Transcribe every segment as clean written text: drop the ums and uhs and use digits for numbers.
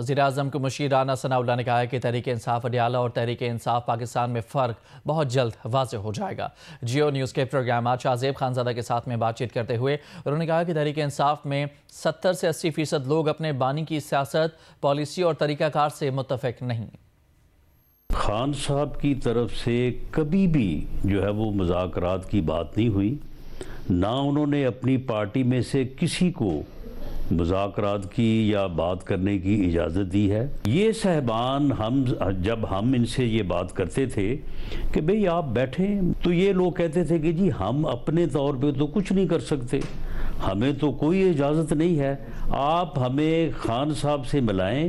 وزیراعظم کو مشیر رانا ثناءاللہ نے کہا ہے کہ تحریک انصاف اڈیالہ اور تحریک انصاف پاکستان میں فرق بہت جلد واضح ہو جائے گا۔ جیو نیوز کے پروگرام آج شاہزیب خانزادہ کے ساتھ میں بات چیت کرتے ہوئے انہوں نے کہا کہ تحریک انصاف میں 70 سے 80% لوگ اپنے بانی کی سیاست، پالیسی اور طریقہ کار سے متفق نہیں۔ خان صاحب کی طرف سے کبھی بھی جو ہے وہ مذاکرات کی بات نہیں ہوئی، نہ انہوں نے اپنی پارٹی میں سے کسی کو مذاکرات کی یا بات کرنے کی اجازت دی ہے۔ یہ صاحبان جب ہم ان سے یہ بات کرتے تھے کہ بھئی آپ بیٹھیں، تو یہ لوگ کہتے تھے کہ جی ہم اپنے طور پہ تو کچھ نہیں کر سکتے، ہمیں تو کوئی اجازت نہیں ہے، آپ ہمیں خان صاحب سے ملائیں،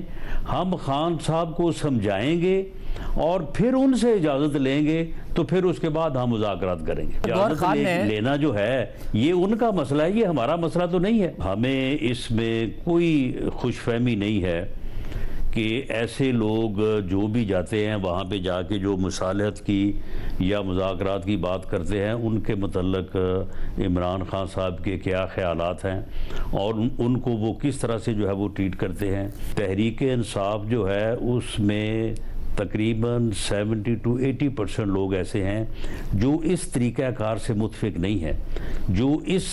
ہم خان صاحب کو سمجھائیں گے اور پھر ان سے اجازت لیں گے، تو پھر اس کے بعد ہم مذاکرات کریں گے۔ اجازت لینا جو ہے یہ ان کا مسئلہ ہے، یہ ہمارا مسئلہ تو نہیں ہے۔ ہمیں اس میں کوئی خوش فہمی نہیں ہے کہ ایسے لوگ جو بھی جاتے ہیں وہاں پہ جا کے جو مصالحت کی یا مذاکرات کی بات کرتے ہیں، ان کے متعلق عمران خان صاحب کے کیا خیالات ہیں اور ان کو وہ کس طرح سے جو ہے وہ ٹریٹ کرتے ہیں۔ تحریک انصاف جو ہے اس میں تقریباً 70 to 80% لوگ ایسے ہیں جو اس طریقہ کار سے متفق نہیں ہیں، جو اس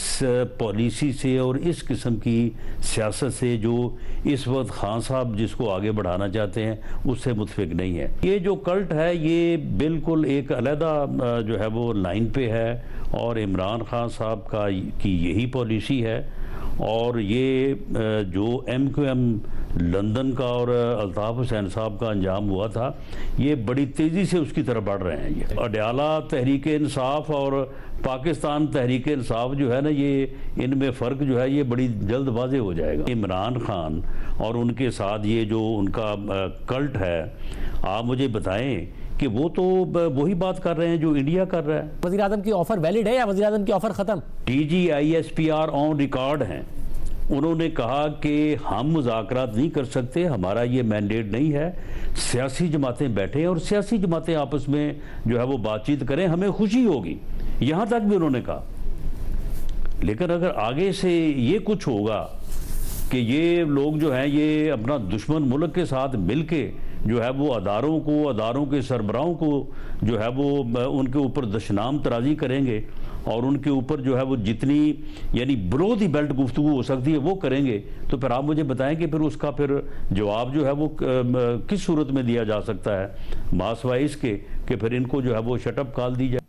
پالیسی سے اور اس قسم کی سیاست سے جو اس وقت خان صاحب جس کو آگے بڑھانا چاہتے ہیں اس سے متفق نہیں ہے۔ یہ جو کلٹ ہے یہ بالکل ایک علیحدہ جو ہے وہ لائن پہ ہے اور عمران خان صاحب کی یہی پالیسی ہے، اور یہ جو ایم کیو ایم لندن کا اور الطاف حسین صاحب کا انجام ہوا تھا، یہ بڑی تیزی سے اس کی طرف بڑھ رہے ہیں۔ یہ اڈیالہ تحریک انصاف اور پاکستان تحریک انصاف جو ہے نا، یہ ان میں فرق جو ہے یہ بڑی جلد واضح ہو جائے گا۔ عمران خان اور ان کے ساتھ یہ جو ان کا کلٹ ہے، آپ مجھے بتائیں کہ وہ تو وہی بات کر رہے ہیں جو انڈیا کر رہا ہے۔ وزیراعظم کی آفر ویلڈ ہے یا وزیراعظم کی آفر ختم؟ DGISPR آن ریکارڈ ہیں، انہوں نے کہا کہ ہم مذاکرات نہیں کر سکتے، ہمارا یہ مینڈیٹ نہیں ہے، سیاسی جماعتیں بیٹھیں اور سیاسی جماعتیں آپس میں جو ہے وہ بات چیت کریں، ہمیں خوشی ہوگی، یہاں تک بھی انہوں نے کہا۔ لیکن اگر آگے سے یہ کچھ ہوگا کہ یہ لوگ جو ہیں یہ اپنا دشمن ملک کے ساتھ مل کے جو ہے وہ اداروں کے سربراہوں کو جو ہے وہ ان کے اوپر دشنام ترازی کریں گے اور ان کے اوپر جو ہے وہ جتنی یعنی بلو دی بیلٹ گفتگو ہو سکتی ہے وہ کریں گے، تو پھر آپ مجھے بتائیں کہ پھر اس کا پھر جواب جو ہے وہ کس صورت میں دیا جا سکتا ہے، ماسوائے اس کے کہ پھر ان کو جو ہے وہ شٹ اپ کال دی جائے۔